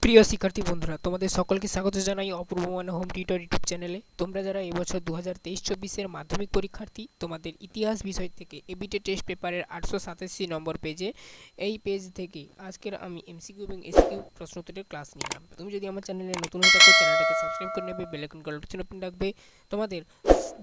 প্রিয় শিক্ষার্থী বন্ধুরা, তোমাদের সকলকে স্বাগত জানাই অপূর্ব মানে হোম টিউটর ইউটিউব চ্যানেলে। তোমরা যারা এবছর 2023-24 মাধ্যমিক পরীক্ষার্থী, তোমাদের ইতিহাস বিষয় থেকে এবিটে টেস্ট পেপারের 887 নম্বর পেজে এই পেজ থেকে আজকের আমি এমসিকিউ এবং এসকিউ প্রশ্ন উত্তরের ক্লাস নিলাম। তুমি যদি আমার চ্যানেলে নতুন হয়ে থাকো, চ্যানেলটাকে সাবস্ক্রাইব করে নেবে, বেল আইকন নোটিফিকেশন ওপেন রাখবে। তোমাদের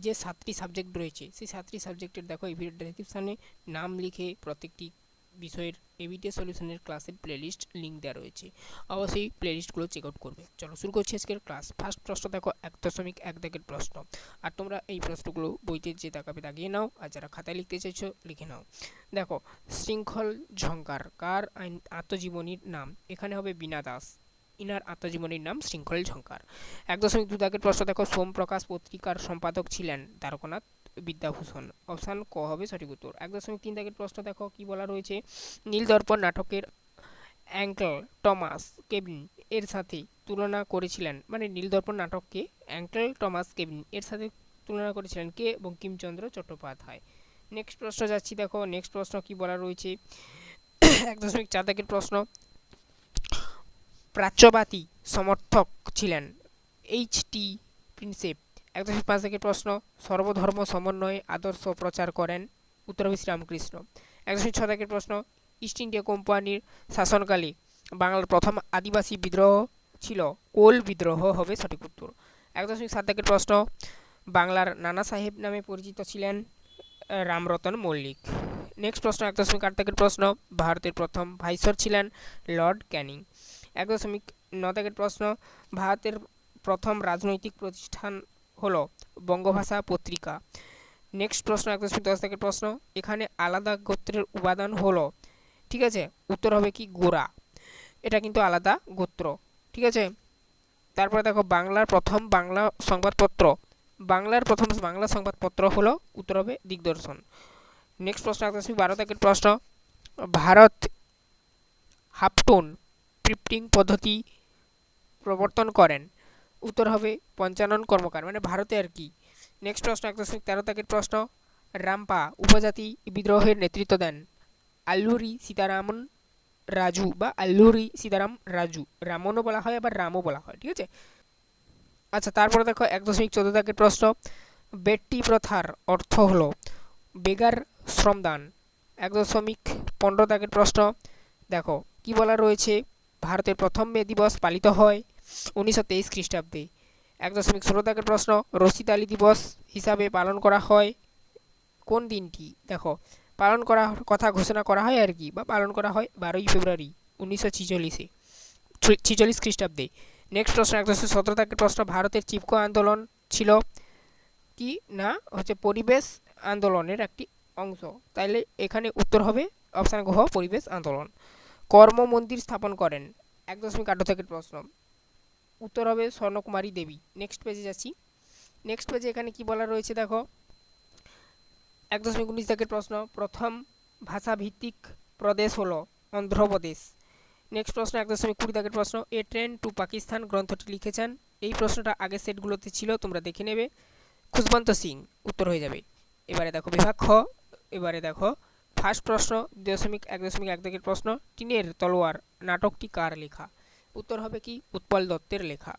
যে 7টি সাবজেক্ট রয়েছে সেই 7টি সাবজেক্টের দেখো এই ভিডিও ডেসক্রিপশনে নাম লিখে প্রত্যেকটি বিষয়ের এবিটে সলিউশনের ক্লাসের প্লেলিস্ট লিঙ্ক দেওয়া রয়েছে, অবশ্যই প্লেলিস্টগুলো চেক আউট করবে। চলো শুরু করছি আজকের ক্লাস। ফার্স্ট প্রশ্ন দেখো 1.1 দাগের প্রশ্ন, আর তোমরা এই প্রশ্নগুলো বইতে যে দাগাবে দাগিয়ে নাও, আর যারা খাতায় লিখতে চাইছো লিখে নাও। দেখো, শৃঙ্খল ঝঙ্কার কার আত্মজীবনীর নাম? এখানে হবে বীণা দাস, ইনার আত্মজীবনীর নাম শৃঙ্খল ঝঙ্কার। 1.2 দাগের প্রশ্ন দেখো, সোমপ্রকাশ পত্রিকার সম্পাদক ছিলেন দ্বারকানাথ বিদ্যাভূষণ। অপশান ক হবে সঠিক উত্তর। 1.3 দাগের প্রশ্ন দেখো কি বলা রয়েছে, নীলদর্পণ নাটকের অ্যাঙ্কেল টমাস কেভিন এর সাথে তুলনা করেছিলেন, মানে নীলদর্পণ নাটককে অ্যাঙ্কেল টমাস কেভিন এর সাথে তুলনা করেছিলেন কে? বঙ্কিমচন্দ্র চট্টোপাধ্যায়। নেক্সট প্রশ্ন যাচ্ছি, দেখো নেক্সট প্রশ্ন কি বলা রয়েছে। 1.4 দাগের প্রশ্ন, প্রাচ্যবাদী সমর্থক ছিলেন এইচ.টি. প্রিন্সেপ। 1.5 দাগের প্রশ্ন, সর্বধর্ম সমন্বয়ে আদর্শ প্রচার করেন? উত্তর হবে শ্রীরামকৃষ্ণ। 1.6 দাগের প্রশ্ন, ইস্ট ইন্ডিয়া কোম্পানির শাসনকালে বাংলার প্রথম আদিবাসী বিদ্রোহ ছিল কোল বিদ্রোহ হবে সঠিক উত্তর। 1.7 দাগের প্রশ্ন, বাংলার নানা সাহেব নামে পরিচিত ছিলেন রামরতন মল্লিক। নেক্সট প্রশ্ন 1.8 দাগের প্রশ্ন, ভারতের প্রথম ভাইসরয় ছিলেন লর্ড ক্যানিং। 1.9 দাগের প্রশ্ন, ভারতের প্রথম রাজনৈতিক প্রতিষ্ঠান হলো বঙ্গভাষা পত্রিকা। নেক্সট প্রশ্ন 1.10 দাগের প্রশ্ন, এখানে আলাদা গোত্রের উপাদান হলো, ঠিক আছে, উত্তর হবে কি গোরা, এটা কিন্তু আলাদা গোত্র, ঠিক আছে। তারপরে দেখো, বাংলার প্রথম বাংলা সংবাদপত্র, বাংলার প্রথম বাংলা সংবাদপত্র হলো, উত্তর হবে দিগদর্শন। নেক্সট প্রশ্ন 1.12 দাগের প্রশ্ন, ভারত হাফটোন প্রিন্টিং পদ্ধতি প্রবর্তন করেন? উত্তর হবে পঞ্চানন কর্মকার, মানে ভারতে আর কি। নেক্সট প্রশ্ন 1.13 দাগের প্রশ্ন, রামপা উপজাতি বিদ্রোহের নেতৃত্ব দেন? আল্লুরি সীতারামন রাজু বা আল্লুরি সীতারাম রাজু, রামনও বলা হয় আবার রামও বলা হয়, ঠিক আছে। আচ্ছা, তারপরে দেখো 1.14 দাগের প্রশ্ন, বেট্টি প্রথার অর্থ হলো বেগার শ্রমদান। 1.15 দাগের প্রশ্ন, দেখো কি বলা রয়েছে, ভারতের প্রথম মে দিবস পালিত হয় 1923 খ্রিস্টাব্দে। 1.16 দাগের প্রশ্ন, রশিদ আলী দিবস হিসাবে পালন করা হয় কোন দিনটি? দেখো, পালন করার কথা ঘোষণা করা হয় আর কি, বা পালন করা হয় 12ই ফেব্রুয়ারি 1946 খ্রিস্টাব্দে। নেক্সট প্রশ্ন 117 দাগের প্রশ্ন, ভারতের চিপকো আন্দোলন ছিল কি না হচ্ছে পরিবেশ আন্দোলনের একটি অংশ, তাইলে এখানে উত্তর হবে অপশান ঘ পরিবেশ আন্দোলন। কর্ম মন্দির স্থাপন করেন? 1.8 দাগের প্রশ্ন, উত্তর হবে স্বর্ণকুমারী দেবী। নেক্সট পেজে যাচ্ছি। নেক্সট পেজে এখানে কি বলা রয়েছে দেখো, 1.19 দাগের প্রশ্ন, প্রথম ভাষাভিত্তিক প্রদেশ হলো অন্ধ্রপ্রদেশ। নেক্সট প্রশ্ন 1.20 দাগের প্রশ্ন, এ ট্রেন টু পাকিস্তান গ্রন্থটি লিখেছেন? এই প্রশ্নটা আগের সেটগুলোতে ছিল, তোমরা দেখে নেবে। খুশবন্ত সিং উত্তর হয়ে যাবে। এবারে দেখো বিভাগ খ, এবারে দেখো ফার্স্ট প্রশ্ন 2.1.1 দাগের প্রশ্ন, টিনের তলোয়ার নাটকটি কার লেখা? উত্তর হবে কি উৎপল দত্তের লেখা।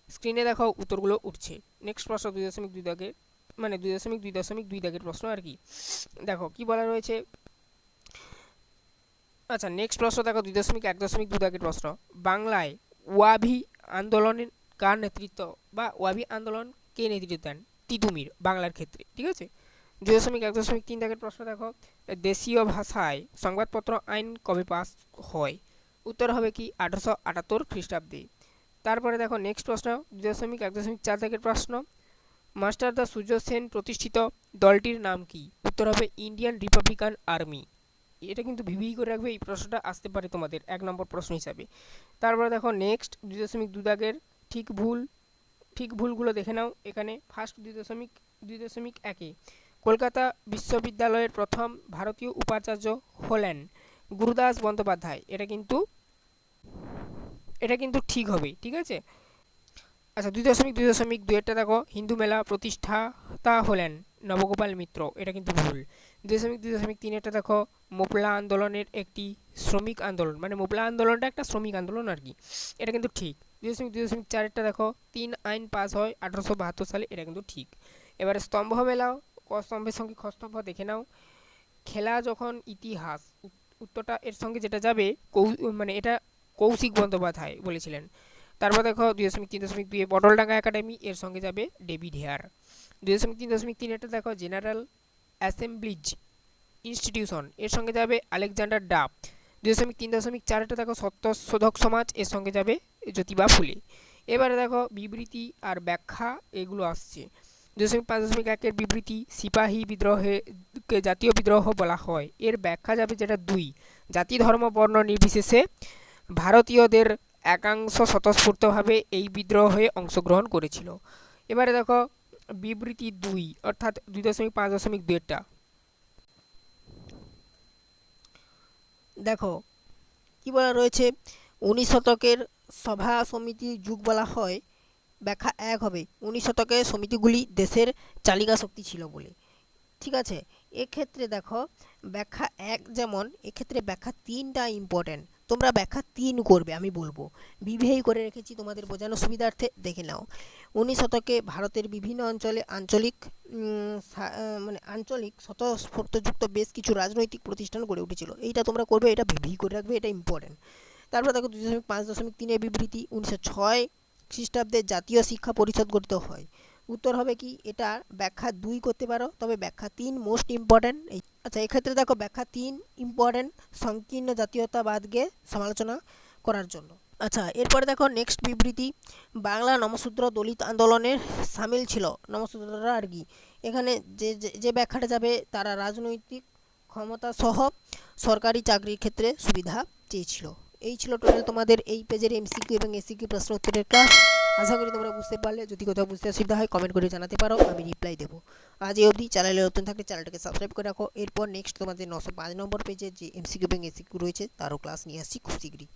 স্ক্রিনে দেখো উত্তরগুলো উঠছে। নেক্সট প্রশ্ন 2.2 দাগের, মানে 2.2 দাগের প্রশ্ন আর কি, দেখো কি বলা রয়েছে। আচ্ছা, নেক্সট প্রশ্ন দেখো 2.1.2 দাগের প্রশ্ন, বাংলায় ওয়াবি আন্দোলনের কার নেতৃত্ব, বা ওয়াবি আন্দোলন কে নেতৃত্ব দেন? তিতুমির, বাংলার ক্ষেত্রে, ঠিক আছে। 2.1.3 দাগের প্রশ্ন দেখো, দেশীয় ভাষায় সংবাদপত্র আইন কবে পাস হয়? উত্তর হবে কি 1878 খ্রিস্টাব্দে। তারপরে দেখো নেক্সট প্রশ্ন 2.1.4 দাগের প্রশ্ন, মাস্টারদা সূর্য সেন প্রতিষ্ঠিত দলটির নাম কি? উত্তর হবে ইন্ডিয়ান রিপাবলিকান আর্মি। এটা কিন্তু ভিভি করে রাখবে, এই প্রশ্নটা আসতে পারে তোমাদের 1 নম্বর প্রশ্ন হিসাবে। তারপরে দেখো নেক্সট 2.2 দাগের ঠিক ভুলগুলো দেখে নাও। এখানে ফার্স্ট 2.2.1, কলকাতা বিশ্ববিদ্যালয়ের প্রথম ভারতীয় উপাচার্য হলেন গুরুদাস বন্দ্যোপাধ্যায়, এটা কিন্তু ঠিক হবে, ঠিক আছে। আচ্ছা, 2.2.2 দেখো, হিন্দু মেলা প্রতিষ্ঠাতা হলেন নবগোপাল মিত্র, এটা কিন্তু ভুল। 2.2.3 এটা দেখো মোপলা আন্দোলনের একটি শ্রমিক আন্দোলন, মানে মোপলা আন্দোলনটা একটা শ্রমিক আন্দোলন আর কি, এটা কিন্তু ঠিক। 2.2.4 দেখো 3 আইন পাস হয় 1872 সালে, এটা কিন্তু ঠিক। এবারে স্তম্ভ মেলাও, ক স্তম্ভের সঙ্গে খ স্তম্ভ দেখে নাও। খেলা যখন ইতিহাস, উত্তরটা এর সঙ্গে যেটা যাবে মানে এটা কৌশিক বন্দ্যোপাধ্যায় বলেছিলেন। তারপর দেখো 2.3.2 বটলডাঙ্গা একাডেমি, এর সঙ্গে যাবে ডেভিড হেয়ার। 2.3.3 এটা দেখো জেনারেল অ্যাসেম্বলিজ ইনস্টিটিউশন, এর সঙ্গে যাবে আলেকজান্ডার ডাব। 2.3.4 এটা দেখো সত্যশোধক সমাজ, এর সঙ্গে যাবে জ্যোতিবা ফুলে। এবারে দেখো বিবৃতি আর ব্যাখ্যা এগুলো আসছে। 2.5.1 বিবৃতি, সিপাহী বিদ্রোহকে জাতীয় বিদ্রোহ বলা হয়, এর ব্যাখ্যা যাবে যেটা 2, জাতি ধর্ম বর্ণ নির্বিশেষে ভারতীয়দের একাংশ স্বতঃস্ফূর্তভাবে এই বিদ্রোহে অংশগ্রহণ করেছিল। এবারে দেখো বিবৃতি 2 অর্থাৎ 2.5.2টা দেখো কি বলা রয়েছে, 19 শতকের সভা সমিতি যুগ বলা হয়। ব্যাখ্যা 1 হবে 19 শতকে সমিতিগুলি দেশের চালিকা শক্তি ছিল বলে। ঠিক আছে, এক্ষেত্রে দেখো ব্যাখ্যা 1 যেমন, এক্ষেত্রে ব্যাখ্যা 3টা ইম্পর্টেন্ট, তোমরা ব্যাখ্যা 3 করবে, আমি বলবো বিভেই করে রেখেছি তোমাদের বোঝানোর সুবিধার্থে, দেখে নাও। 19 শতকে ভারতের বিভিন্ন অঞ্চলে আঞ্চলিক স্বতঃস্ফূর্তযুক্ত বেশ কিছু রাজনৈতিক প্রতিষ্ঠান গড়ে উঠেছিল, এইটা তোমরা করবে, এটা বিভেই করে রাখবে, এটা ইম্পর্টেন্ট। তারপর দেখো 2.5.3 বিবৃতি, 1906 খ্রিস্টাব্দে জাতীয় শিক্ষা পরিষদ গঠিত হয়। উত্তর হবে কি, এটা ব্যাখ্যা 2 করতে পারো, তবে ব্যাখ্যা 3 মোস্ট ইম্পর্টেন্ট। আচ্ছা, এক্ষেত্রে দেখো ব্যাখ্যা 3 ইম্পর্টেন্ট সংকীর্ণ জাতীয়তাবাদকে সমালোচনা করার জন্য। আচ্ছা, এরপরে দেখো নেক্সট বিবৃতি, বাংলা নমশূদ্র দলিত আন্দোলনের সামিল ছিল। নমশূদ্ররা আর কি, এখানে যে ব্যাখ্যাটা যাবে, তারা রাজনৈতিক ক্ষমতা সহ সরকারি চাকরির ক্ষেত্রে সুবিধা চেয়েছিল। এই ছিল টোটাল তোমাদের এই পেজের এমসিকিউ এবং এসিকিউ প্রশ্ন উত্তরের ক্লাস। আশা করি তোমরা বুঝতে পারলে, যদি কোথাও বুঝতে অসুবিধা হয় কমেন্ট করে জানাতে পারো, আমি রিপ্লাই দেবো। আজ এই অবধি, চ্যানেলে নতুন থাকলে চ্যানেলটাকে সাবস্ক্রাইব করে রাখো। এরপর নেক্সট তোমাদের 905 নম্বর পেজে যে এমসিকিউ এবং এসিকিউ রয়েছে তারও ক্লাস নিয়ে আসছি খুব শীঘ্রই।